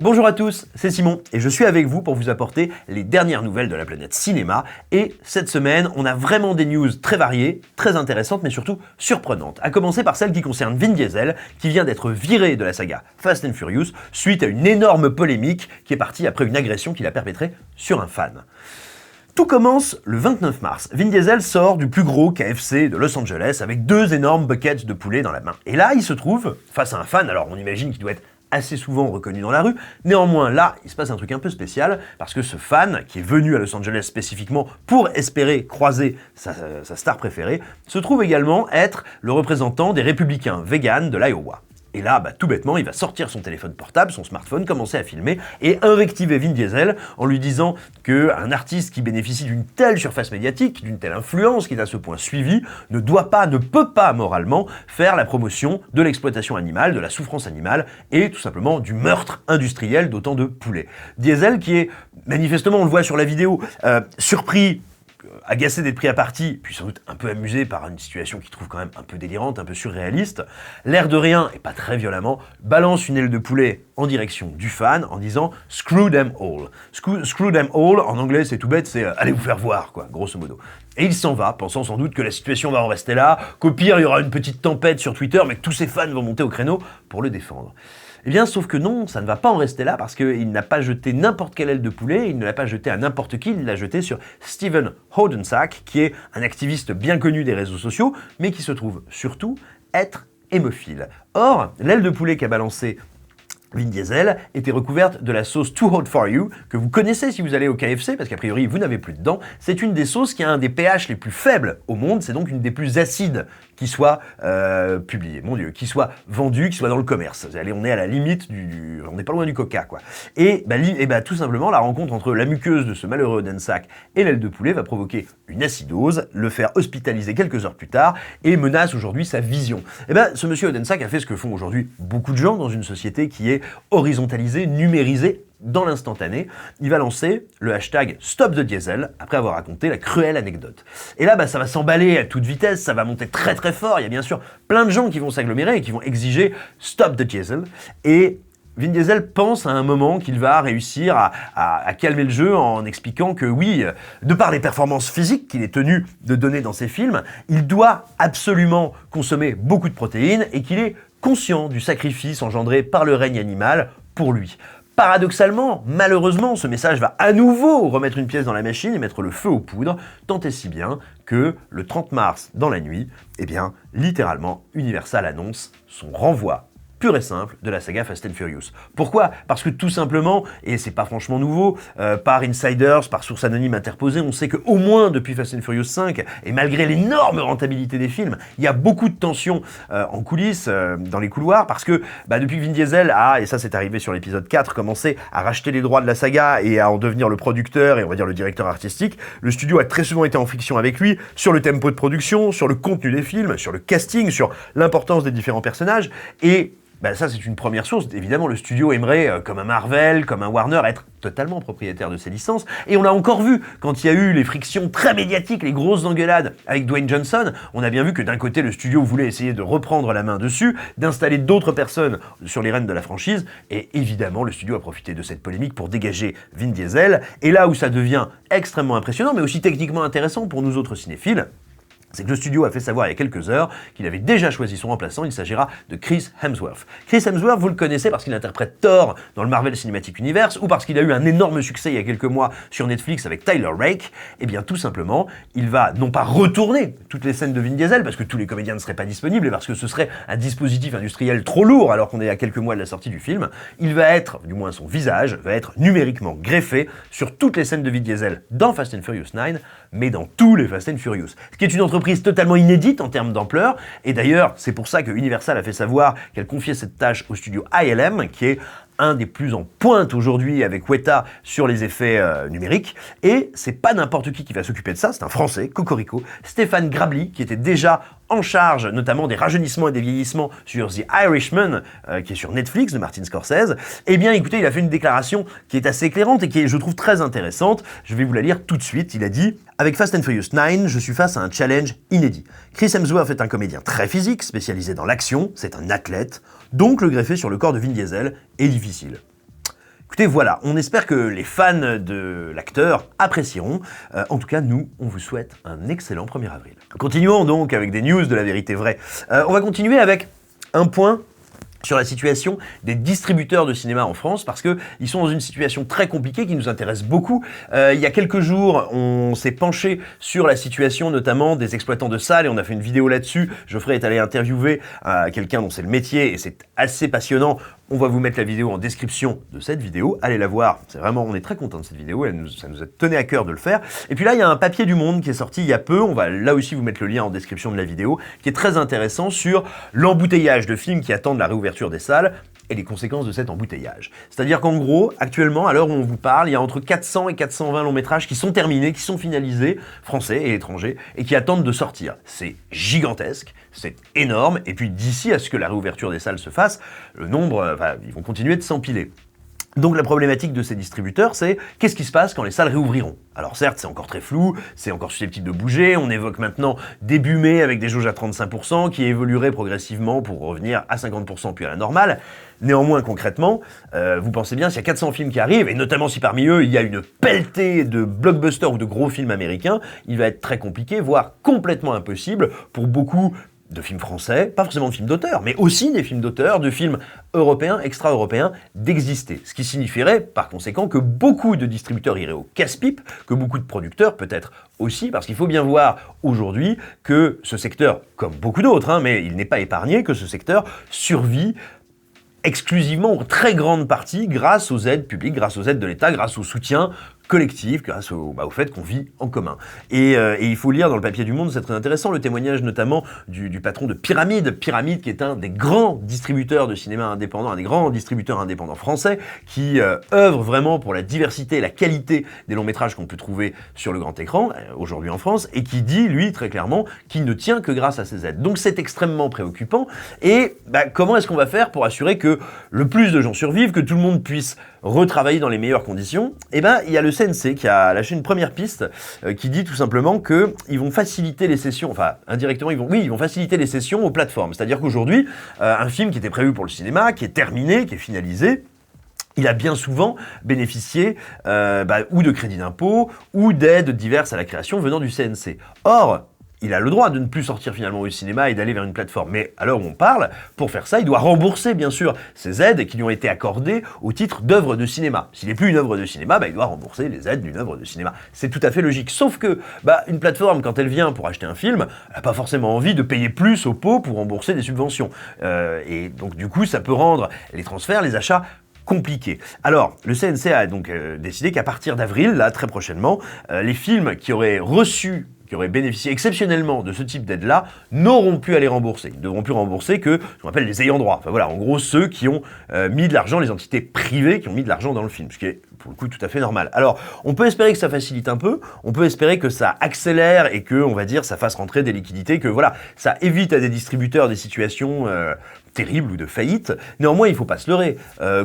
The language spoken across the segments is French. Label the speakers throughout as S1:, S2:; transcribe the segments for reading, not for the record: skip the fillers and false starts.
S1: Bonjour à tous, c'est Simon et je suis avec vous pour vous apporter les dernières nouvelles de la planète cinéma. Et cette semaine, on a vraiment des news très variées, très intéressantes mais surtout surprenantes. À commencer par celle qui concerne Vin Diesel, qui vient d'être viré de la saga Fast and Furious suite à une énorme polémique qui est partie après une agression qu'il a perpétrée sur un fan. Tout commence le 29 mars. Vin Diesel sort du plus gros KFC de Los Angeles avec 2 énormes buckets de poulet dans la main. Et là, il se trouve face à un fan, alors on imagine qu'il doit être assez souvent reconnu dans la rue. Néanmoins, là, il se passe un truc un peu spécial, parce que ce fan, qui est venu à Los Angeles spécifiquement pour espérer croiser sa star préférée, se trouve également être le représentant des républicains véganes de l'Iowa. Et là, tout bêtement, il va sortir son téléphone portable, son smartphone, commencer à filmer et invectiver Vin Diesel en lui disant qu'un artiste qui bénéficie d'une telle surface médiatique, d'une telle influence, qui est à ce point suivi, ne peut pas moralement faire la promotion de l'exploitation animale, de la souffrance animale et tout simplement du meurtre industriel d'autant de poulets. Diesel qui est, manifestement, on le voit sur la vidéo, surpris, agacé d'être pris à partie, puis sans doute un peu amusé par une situation qu'il trouve quand même un peu délirante, un peu surréaliste, l'air de rien, et pas très violemment, balance une aile de poulet en direction du fan en disant « Screw them all ». Screw them all, en anglais c'est tout bête, c'est « allez vous faire voir », quoi, grosso modo. Et il s'en va, pensant sans doute que la situation va en rester là, qu'au pire il y aura une petite tempête sur Twitter, mais que tous ses fans vont monter au créneau pour le défendre. Eh bien, sauf que non, ça ne va pas en rester là parce qu'il n'a pas jeté n'importe quelle aile de poulet, il ne l'a pas jeté à n'importe qui, il l'a jeté sur Steven Hodensack, qui est un activiste bien connu des réseaux sociaux, mais qui se trouve surtout être hémophile. Or, l'aile de poulet qu'a balancée Vin Diesel était recouverte de la sauce Too Hot For You, que vous connaissez si vous allez au KFC, parce qu'a priori vous n'avez plus dedans. C'est une des sauces qui a un des pH les plus faibles au monde, c'est donc une des plus acides qui soit publiée, mon Dieu, qui soit vendue, qui soit dans le commerce. Allez, on est à la limite on n'est pas loin du coca, quoi. Et tout simplement, la rencontre entre la muqueuse de ce malheureux Hodensack et l'aile de poulet va provoquer une acidose, le faire hospitaliser quelques heures plus tard, et menace aujourd'hui sa vision. Ce monsieur Hodensack a fait ce que font aujourd'hui beaucoup de gens dans une société qui est horizontalisée, numérisée, dans l'instantané, il va lancer le hashtag Stop the Diesel après avoir raconté la cruelle anecdote. Et là, ça va s'emballer à toute vitesse, ça va monter très très fort. Il y a bien sûr plein de gens qui vont s'agglomérer et qui vont exiger Stop the Diesel. Et Vin Diesel pense à un moment qu'il va réussir à calmer le jeu en expliquant que oui, de par les performances physiques qu'il est tenu de donner dans ses films, il doit absolument consommer beaucoup de protéines et qu'il est conscient du sacrifice engendré par le règne animal pour lui. Paradoxalement, malheureusement, ce message va à nouveau remettre une pièce dans la machine et mettre le feu aux poudres, tant et si bien que le 30 mars, dans la nuit, littéralement, Universal annonce son renvoi pur et simple de la saga Fast and Furious. Pourquoi ? Parce que tout simplement, et c'est pas franchement nouveau, par insiders, par sources anonymes interposées, on sait qu'au moins depuis Fast and Furious 5, et malgré l'énorme rentabilité des films, il y a beaucoup de tensions en coulisses, dans les couloirs, parce que depuis que Vin Diesel a, et ça c'est arrivé sur l'épisode 4, commencé à racheter les droits de la saga et à en devenir le producteur et on va dire le directeur artistique, le studio a très souvent été en friction avec lui sur le tempo de production, sur le contenu des films, sur le casting, sur l'importance des différents personnages, et ça, c'est une première source. Évidemment, le studio aimerait, comme un Marvel, comme un Warner, être totalement propriétaire de ses licences. Et on l'a encore vu, quand il y a eu les frictions très médiatiques, les grosses engueulades avec Dwayne Johnson, on a bien vu que d'un côté, le studio voulait essayer de reprendre la main dessus, d'installer d'autres personnes sur les rênes de la franchise, et évidemment, le studio a profité de cette polémique pour dégager Vin Diesel. Et là où ça devient extrêmement impressionnant, mais aussi techniquement intéressant pour nous autres cinéphiles, c'est que le studio a fait savoir il y a quelques heures qu'il avait déjà choisi son remplaçant, il s'agira de Chris Hemsworth. Chris Hemsworth, vous le connaissez parce qu'il interprète Thor dans le Marvel Cinematic Universe ou parce qu'il a eu un énorme succès il y a quelques mois sur Netflix avec Tyler Rake. Tout simplement, il va non pas retourner toutes les scènes de Vin Diesel parce que tous les comédiens ne seraient pas disponibles et parce que ce serait un dispositif industriel trop lourd alors qu'on est à quelques mois de la sortie du film. Il va être, du moins son visage, va être numériquement greffé sur toutes les scènes de Vin Diesel dans Fast and Furious 9, mais dans tous les Fast and Furious. Ce qui est une entreprise totalement inédite en termes d'ampleur, et d'ailleurs, c'est pour ça que Universal a fait savoir qu'elle confiait cette tâche au studio ILM, qui est un des plus en pointe aujourd'hui avec Weta sur les effets numériques, et c'est pas n'importe qui va s'occuper de ça, c'est un Français, Cocorico, Stéphane Grabli, qui était déjà en charge notamment des rajeunissements et des vieillissements sur The Irishman, qui est sur Netflix, de Martin Scorsese. Écoutez, il a fait une déclaration qui est assez éclairante et qui est, je trouve, très intéressante. Je vais vous la lire tout de suite. Il a dit « Avec Fast and Furious 9, je suis face à un challenge inédit. Chris Hemsworth est un comédien très physique, spécialisé dans l'action, c'est un athlète, donc le greffer sur le corps de Vin Diesel est difficile. » Écoutez, voilà, on espère que les fans de l'acteur apprécieront. En tout cas, nous, on vous souhaite un excellent 1er avril. Continuons donc avec des news de la vérité vraie. On va continuer avec un point sur la situation des distributeurs de cinéma en France, parce qu'ils sont dans une situation très compliquée qui nous intéresse beaucoup. Il y a quelques jours, on s'est penché sur la situation notamment des exploitants de salles et on a fait une vidéo là-dessus. Geoffrey est allé interviewer quelqu'un dont c'est le métier et c'est assez passionnant. On va vous mettre la vidéo en description de cette vidéo. Allez la voir, c'est vraiment, on est très content de cette vidéo, ça nous a tenu à cœur de le faire. Et puis là, il y a un papier du Monde qui est sorti il y a peu, on va là aussi vous mettre le lien en description de la vidéo, qui est très intéressant sur l'embouteillage de films qui attendent la réouverture des salles et les conséquences de cet embouteillage. C'est-à-dire qu'en gros, actuellement, à l'heure où on vous parle, il y a entre 400 et 420 longs métrages qui sont terminés, qui sont finalisés, français et étrangers, et qui attendent de sortir. C'est gigantesque, c'est énorme, et puis d'ici à ce que la réouverture des salles se fasse, le nombre, ils vont continuer de s'empiler. Donc la problématique de ces distributeurs, c'est qu'est-ce qui se passe quand les salles réouvriront? Alors certes, c'est encore très flou, c'est encore susceptible de bouger, on évoque maintenant début mai avec des jauges à 35% qui évolueraient progressivement pour revenir à 50% puis à la normale. Néanmoins, concrètement, vous pensez bien, s'il y a 400 films qui arrivent, et notamment si parmi eux, il y a une pelletée de blockbusters ou de gros films américains, il va être très compliqué, voire complètement impossible pour beaucoup de films français, pas forcément de films d'auteur, mais aussi des films d'auteur, de films européens, extra-européens, d'exister. Ce qui signifierait, par conséquent, que beaucoup de distributeurs iraient au casse-pipe, que beaucoup de producteurs, peut-être aussi, parce qu'il faut bien voir aujourd'hui que ce secteur, comme beaucoup d'autres, mais il n'est pas épargné, que ce secteur survit exclusivement, en très grande partie, grâce aux aides publiques, grâce aux aides de l'État, grâce au soutien collectif, grâce au fait qu'on vit en commun. Et il faut lire dans le papier du Monde, c'est très intéressant, le témoignage notamment du patron de Pyramide, Pyramide qui est un des grands distributeurs de cinéma indépendant, un des grands distributeurs indépendants français, qui œuvre vraiment pour la diversité et la qualité des longs métrages qu'on peut trouver sur le grand écran, aujourd'hui en France, et qui dit, lui, très clairement, qu'il ne tient que grâce à ces aides. Donc c'est extrêmement préoccupant, et comment est-ce qu'on va faire pour assurer que le plus de gens survivent, que tout le monde puisse retravailler dans les meilleures conditions? Il y a le CNC qui a lâché une première piste qui dit tout simplement qu'ils vont faciliter les sessions, enfin indirectement ils vont faciliter les sessions aux plateformes. C'est-à-dire qu'aujourd'hui, un film qui était prévu pour le cinéma, qui est terminé, qui est finalisé, il a bien souvent bénéficié ou de crédits d'impôt ou d'aides diverses à la création venant du CNC. Or, il a le droit de ne plus sortir finalement au cinéma et d'aller vers une plateforme. Mais à l'heure où on parle, pour faire ça, il doit rembourser bien sûr ces aides qui lui ont été accordées au titre d'œuvre de cinéma. S'il n'est plus une œuvre de cinéma, il doit rembourser les aides d'une œuvre de cinéma. C'est tout à fait logique. Sauf que une plateforme, quand elle vient pour acheter un film, elle n'a pas forcément envie de payer plus au pot pour rembourser des subventions. Et donc du coup, ça peut rendre les transferts, les achats compliqué. Alors, le CNC a donc décidé qu'à partir d'avril, là, très prochainement, les films qui auraient bénéficié exceptionnellement de ce type d'aide-là, n'auront plus à les rembourser. Ils ne devront plus rembourser que ce qu'on appelle les ayants droit. Enfin voilà, en gros, ceux qui ont mis de l'argent, les entités privées qui ont mis de l'argent dans le film, ce qui est pour le coup tout à fait normal. Alors, on peut espérer que ça facilite un peu, on peut espérer que ça accélère et que, on va dire, ça fasse rentrer des liquidités, que voilà, ça évite à des distributeurs des situations terribles ou de faillite. Néanmoins, il ne faut pas se leurrer.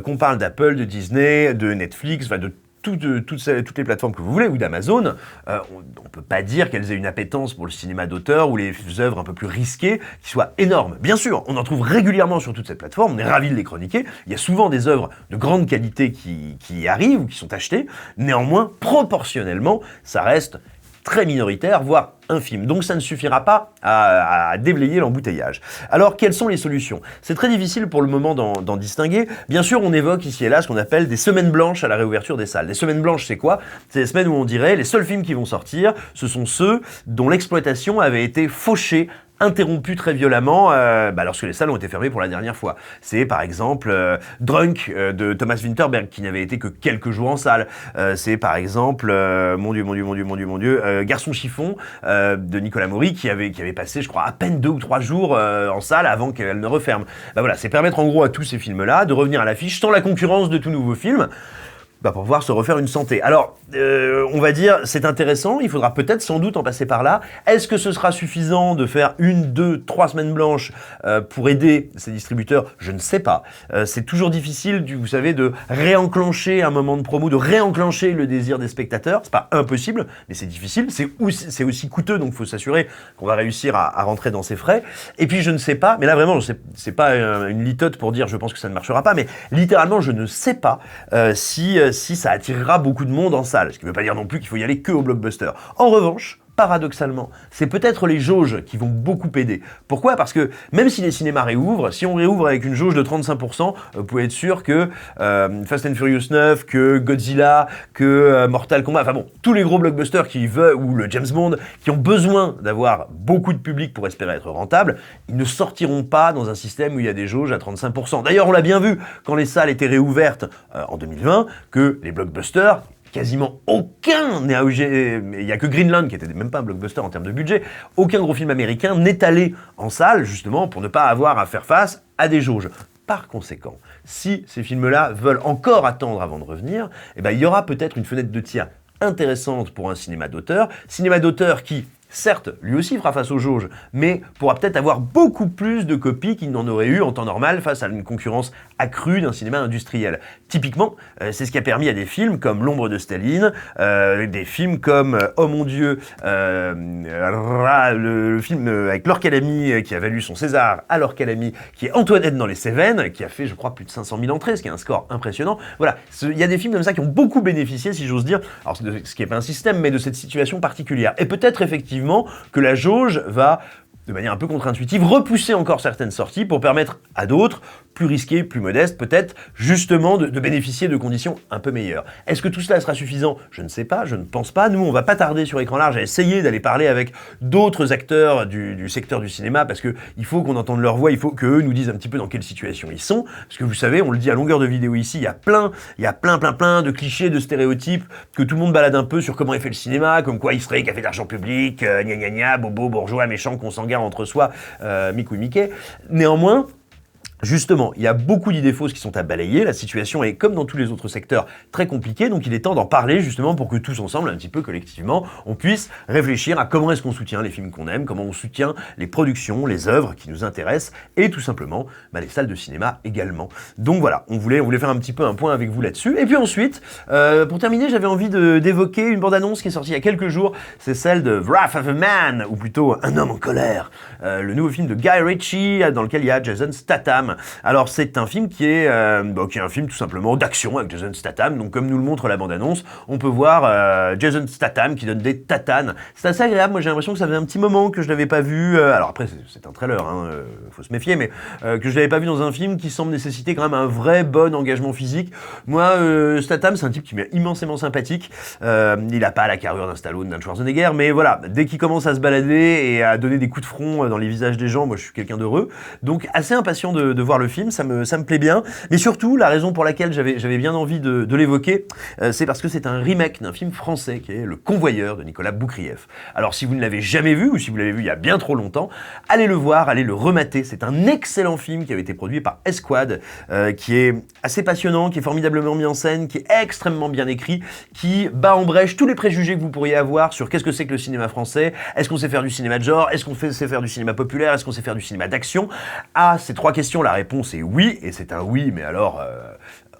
S1: Qu'on parle d'Apple, de Disney, de Netflix, de toutes les plateformes que vous voulez, ou d'Amazon, on ne peut pas dire qu'elles aient une appétence pour le cinéma d'auteur ou les œuvres un peu plus risquées qui soient énormes. Bien sûr, on en trouve régulièrement sur toutes ces plateformes, on est ravis de les chroniquer, il y a souvent des œuvres de grande qualité qui arrivent ou qui sont achetées, néanmoins, proportionnellement, ça reste très minoritaire, voire infime. Donc ça ne suffira pas à déblayer l'embouteillage. Alors, quelles sont les solutions? C'est très difficile pour le moment d'en distinguer. Bien sûr, on évoque ici et là ce qu'on appelle des semaines blanches à la réouverture des salles. Les semaines blanches, c'est quoi? C'est des semaines où on dirait les seuls films qui vont sortir, ce sont ceux dont l'exploitation avait été fauchée, interrompu très violemment lorsque les salles ont été fermées pour la dernière fois. C'est par exemple Drunk de Thomas Vinterberg qui n'avait été que quelques jours en salle. C'est par exemple Garçon chiffon de Nicolas Maury qui avait passé, je crois, à peine 2 ou 3 jours en salle avant qu'elle ne referme. Voilà, c'est permettre en gros à tous ces films-là de revenir à l'affiche sans la concurrence de tout nouveau film. pour pouvoir se refaire une santé. Alors, on va dire, c'est intéressant, il faudra peut-être sans doute en passer par là. Est-ce que ce sera suffisant de faire 1, 2, 3 semaines blanches pour aider ces distributeurs? Je ne sais pas. C'est toujours difficile, vous savez, de réenclencher un moment de promo, de réenclencher le désir des spectateurs. C'est pas impossible, mais c'est difficile. C'est aussi coûteux, donc il faut s'assurer qu'on va réussir à rentrer dans ses frais. Et puis, je ne sais pas, mais là vraiment, c'est pas une litote pour dire je pense que ça ne marchera pas, mais littéralement, je ne sais pas si ça attirera beaucoup de monde en salle. Ce qui ne veut pas dire non plus qu'il faut y aller que au blockbuster. En revanche, paradoxalement, c'est peut-être les jauges qui vont beaucoup aider. Pourquoi? Parce que même si les cinémas réouvrent, si on réouvre avec une jauge de 35%, vous pouvez être sûr que Fast and Furious 9, que Godzilla, que Mortal Kombat, enfin bon, tous les gros blockbusters qui veulent, ou le James Bond, qui ont besoin d'avoir beaucoup de public pour espérer être rentables, ils ne sortiront pas dans un système où il y a des jauges à 35%. D'ailleurs, on l'a bien vu quand les salles étaient réouvertes en 2020, que les blockbusters, quasiment aucun, il n'y a que Greenland qui était même pas un blockbuster en termes de budget, aucun gros film américain n'est allé en salle justement pour ne pas avoir à faire face à des jauges. Par conséquent, si ces films-là veulent encore attendre avant de revenir, il y aura peut-être une fenêtre de tir intéressante pour un cinéma d'auteur qui, certes, lui aussi fera face aux jauges, mais pourra peut-être avoir beaucoup plus de copies qu'il n'en aurait eu en temps normal face à une concurrence accrue d'un cinéma industriel. Typiquement, c'est ce qui a permis à des films comme L'ombre de Staline, des films comme Oh mon Dieu, le film avec Laure Calamy qui a valu son César à Laure Calamy, qui est Antoinette dans les Cévennes, qui a fait, je crois, plus de 500 000 entrées, ce qui est un score impressionnant. Voilà, il y a des films comme ça qui ont beaucoup bénéficié, si j'ose dire, alors ce qui n'est pas un système, mais de cette situation particulière. Et peut-être effectivement que la jauge va, de manière un peu contre-intuitive, repousser encore certaines sorties pour permettre à d'autres, plus risquées, plus modestes, peut-être, justement, de bénéficier de conditions un peu meilleures. Est-ce que tout cela sera suffisant? Je ne sais pas, je ne pense pas. Nous, on va pas tarder sur Écran Large à essayer d'aller parler avec d'autres acteurs du secteur du cinéma, parce que il faut qu'on entende leur voix, il faut qu'eux nous disent un petit peu dans quelle situation ils sont. Parce que vous savez, on le dit à longueur de vidéo ici, il y a plein de clichés, de stéréotypes, que tout le monde balade un peu sur comment est fait le cinéma, comme quoi il serait café d'argent public, gna gna gna, bobo, bourgeois, méchant, consanguin entre soi, Mickey ou Mickey. Néanmoins, justement, il y a beaucoup d'idées fausses qui sont à balayer, la situation est, comme dans tous les autres secteurs, très compliquée, donc il est temps d'en parler justement pour que tous ensemble, un petit peu collectivement, on puisse réfléchir à comment est-ce qu'on soutient les films qu'on aime, comment on soutient les productions, les œuvres qui nous intéressent, et tout simplement, les salles de cinéma également. Donc voilà, on voulait faire un petit peu un point avec vous là-dessus. Et puis ensuite, pour terminer, j'avais envie d'évoquer une bande-annonce qui est sortie il y a quelques jours, c'est celle de Wrath of a Man, ou plutôt Un homme en colère, le nouveau film de Guy Ritchie, dans lequel il y a Jason Statham. Alors c'est un film qui est un film tout simplement d'action avec Jason Statham, donc comme nous le montre la bande-annonce, on peut voir Jason Statham qui donne des tatanes. C'est assez agréable, moi j'ai l'impression que ça faisait un petit moment que je l'avais pas vu, alors après c'est un trailer, faut se méfier, mais que je l'avais pas vu dans un film qui semble nécessiter quand même un vrai bon engagement physique. Moi, Statham, c'est un type qui m'est immensément sympathique, il a pas la carrure d'un Stallone, d'un Schwarzenegger, mais voilà, dès qu'il commence à se balader et à donner des coups de front dans les visages des gens, moi je suis quelqu'un d'heureux, donc assez impatient de voir le film, ça me plaît bien. Mais surtout, la raison pour laquelle j'avais bien envie de l'évoquer, c'est parce que c'est un remake d'un film français qui est Le Convoyeur de Nicolas Boukrieff. Alors si vous ne l'avez jamais vu, ou si vous l'avez vu il y a bien trop longtemps, allez le voir, allez le remater. C'est un excellent film qui avait été produit par Esquad, qui est assez passionnant, qui est formidablement mis en scène, qui est extrêmement bien écrit, qui bat en brèche tous les préjugés que vous pourriez avoir sur qu'est-ce que c'est que le cinéma français, est-ce qu'on sait faire du cinéma de genre, est-ce qu'on sait faire du cinéma populaire, est-ce qu'on sait faire du cinéma d'action. À ces trois questions, la réponse est oui, et c'est un oui, mais alors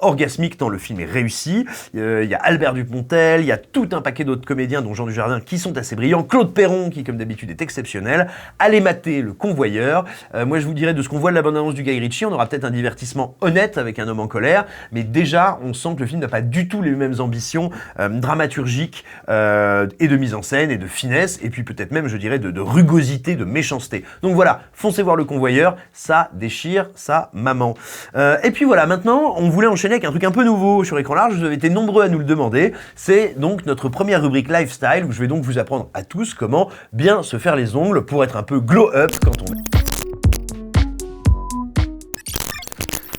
S1: orgasmique tant le film est réussi. Il y a Albert Dupontel, il y a tout un paquet d'autres comédiens, dont Jean Dujardin, qui sont assez brillants. Claude Perron, qui comme d'habitude est exceptionnel. Allez mater Le Convoyeur. Moi je vous dirais, de ce qu'on voit de la bande-annonce du Guy Ritchie, on aura peut-être un divertissement honnête avec Un homme en colère, mais déjà on sent que le film n'a pas du tout les mêmes ambitions dramaturgiques et de mise en scène et de finesse, et puis peut-être même je dirais de rugosité, de méchanceté. Donc voilà, foncez voir Le Convoyeur, ça déchire sa maman. Et puis voilà, maintenant on voulait enchaîner avec un truc un peu nouveau sur Écran Large, vous avez été nombreux à nous le demander, c'est donc notre première rubrique Lifestyle, où je vais donc vous apprendre à tous comment bien se faire les ongles pour être un peu glow up quand on est.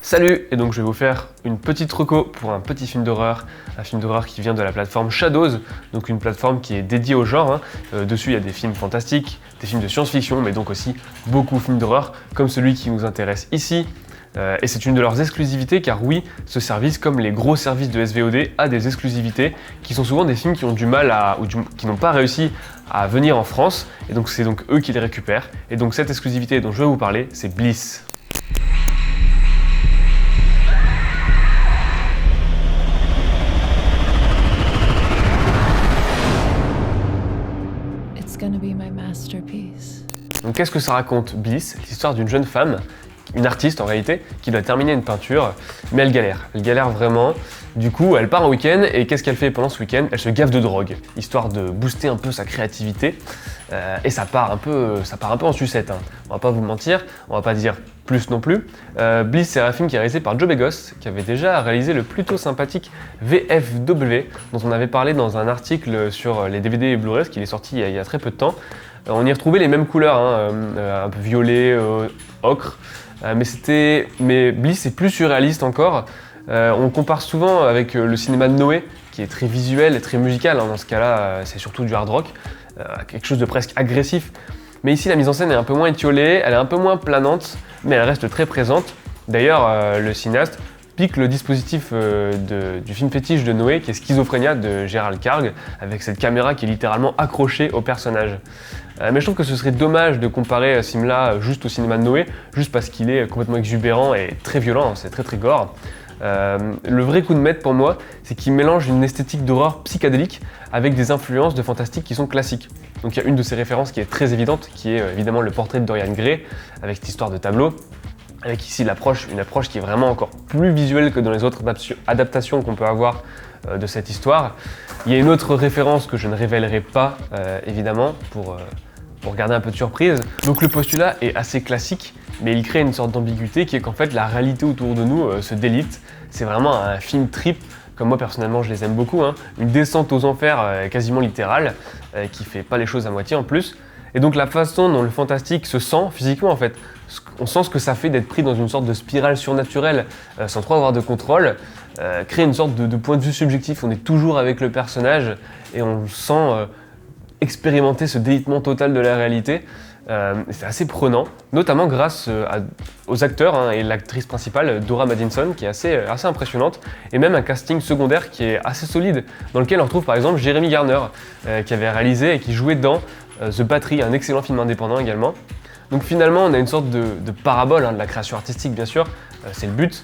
S2: Salut, et donc je vais vous faire une petite reco pour un petit film d'horreur, un film d'horreur qui vient de la plateforme Shadows, donc une plateforme qui est dédiée au genre. Dessus il y a des films fantastiques, des films de science-fiction, mais donc aussi beaucoup de films d'horreur, comme celui qui nous intéresse ici, Et c'est une de leurs exclusivités car oui, ce service, comme les gros services de SVOD, a des exclusivités qui sont souvent des films qui ont du mal qui n'ont pas réussi à venir en France, et donc c'est donc eux qui les récupèrent. Et donc cette exclusivité dont je vais vous parler, c'est Bliss. Donc qu'est-ce que ça raconte, Bliss? L'histoire d'une jeune femme, une artiste en réalité, qui doit terminer une peinture, mais elle galère. Elle galère vraiment. Du coup, elle part en week-end, et qu'est-ce qu'elle fait pendant ce week-end? Elle se gaffe de drogue, histoire de booster un peu sa créativité. Et ça part un peu en sucette, hein. On va pas vous mentir, on va pas dire plus non plus. Bliss, c'est un film qui est réalisé par Joe Begos, qui avait déjà réalisé le plutôt sympathique VFW, dont on avait parlé dans un article sur les DVD et Blu-ray, qui est sorti il y a très peu de temps. On y retrouvait les mêmes couleurs, hein, un peu violet, ocre, mais Bliss est plus surréaliste encore. On compare souvent avec le cinéma de Noé, qui est très visuel et très musical, hein. Dans ce cas-là, c'est surtout du hard rock, quelque chose de presque agressif. Mais ici, la mise en scène est un peu moins étiolée, elle est un peu moins planante, mais elle reste très présente. D'ailleurs, le cinéaste pique le dispositif du film fétiche de Noé, qui est Schizophrénia de Gérald Karg, avec cette caméra qui est littéralement accrochée au personnage. Mais je trouve que ce serait dommage de comparer ce film-là juste au cinéma de Noé, juste parce qu'il est complètement exubérant et très violent, hein, c'est très gore. Le vrai coup de maître pour moi, c'est qu'il mélange une esthétique d'horreur psychédélique avec des influences de fantastique qui sont classiques. Donc il y a une de ces références qui est très évidente, qui est évidemment le portrait de Dorian Gray, avec cette histoire de tableau, avec ici une approche qui est vraiment encore plus visuelle que dans les autres adaptations qu'on peut avoir de cette histoire. Il y a une autre référence que je ne révélerai pas, évidemment, pour garder un peu de surprise. Donc le postulat est assez classique, mais il crée une sorte d'ambiguïté qui est qu'en fait la réalité autour de nous se délite. C'est vraiment un film trip, comme moi personnellement je les aime beaucoup, hein. Une descente aux enfers quasiment littérale, qui fait pas les choses à moitié en plus. Et donc la façon dont le fantastique se sent physiquement en fait, on sent ce que ça fait d'être pris dans une sorte de spirale surnaturelle sans trop avoir de contrôle, crée une sorte de point de vue subjectif, on est toujours avec le personnage et on sent expérimenter ce délitement total de la réalité. C'est assez prenant, notamment grâce aux acteurs, hein, et l'actrice principale, Dora Madison, qui est assez impressionnante, et même un casting secondaire qui est assez solide, dans lequel on retrouve par exemple Jeremy Garner, qui avait réalisé et qui jouait dans The Battery, un excellent film indépendant également. Donc finalement, on a une sorte de parabole, hein, de la création artistique bien sûr, c'est le but,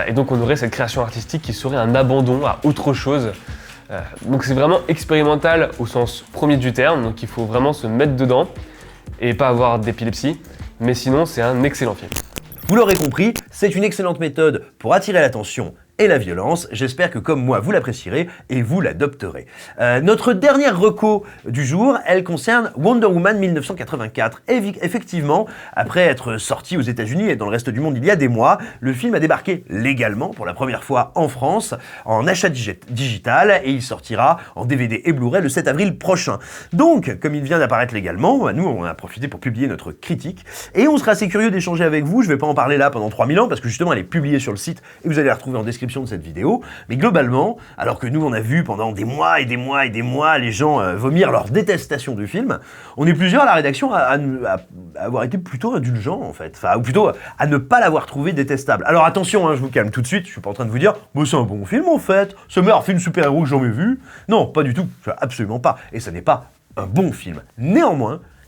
S2: et donc on aurait cette création artistique qui serait un abandon à autre chose. Donc c'est vraiment expérimental au sens premier du terme, donc il faut vraiment se mettre dedans et pas avoir d'épilepsie, mais sinon c'est un excellent film.
S1: Vous l'aurez compris, c'est une excellente méthode pour attirer l'attention et la violence. J'espère que comme moi vous l'apprécierez et vous l'adopterez. Notre dernière reco du jour, elle concerne Wonder Woman 1984. Effectivement, après être sorti aux États-Unis et dans le reste du monde il y a des mois, le film a débarqué légalement pour la première fois en France en achat digital et il sortira en DVD et Blu-ray le 7 avril prochain. Donc, comme il vient d'apparaître légalement, nous on a profité pour publier notre critique et on sera assez curieux d'échanger avec vous. Je vais pas en parler là pendant 3000 ans parce que justement elle est publiée sur le site et vous allez la retrouver en description de cette vidéo, mais globalement, alors que nous on a vu pendant des mois et des mois et des mois les gens vomir leur détestation du film, on est plusieurs à la rédaction à avoir été plutôt indulgents en fait, enfin, ou plutôt à ne pas l'avoir trouvé détestable. Alors attention, hein, je vous calme tout de suite, je suis pas en train de vous dire « c'est un bon film en fait, c'est le meilleur film super-héros que j'en ai vu ». Non, pas du tout, absolument pas, et ça n'est pas un bon film.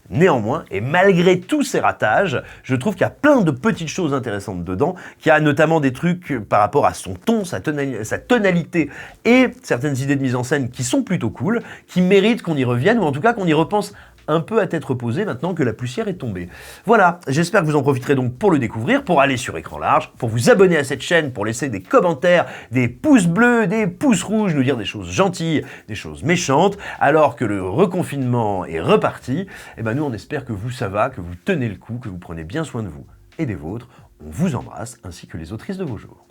S1: Néanmoins, et malgré tous ces ratages, je trouve qu'il y a plein de petites choses intéressantes dedans, qu'il y a notamment des trucs par rapport à son ton, sa tonalité et certaines idées de mise en scène qui sont plutôt cool, qui méritent qu'on y revienne, ou en tout cas qu'on y repense un peu à tête reposée maintenant que la poussière est tombée. Voilà, j'espère que vous en profiterez donc pour le découvrir, pour aller sur Écran Large, pour vous abonner à cette chaîne, pour laisser des commentaires, des pouces bleus, des pouces rouges, nous dire des choses gentilles, des choses méchantes, alors que le reconfinement est reparti. Et ben nous on espère que vous ça va, que vous tenez le coup, que vous prenez bien soin de vous et des vôtres. On vous embrasse ainsi que les autrices de vos jours.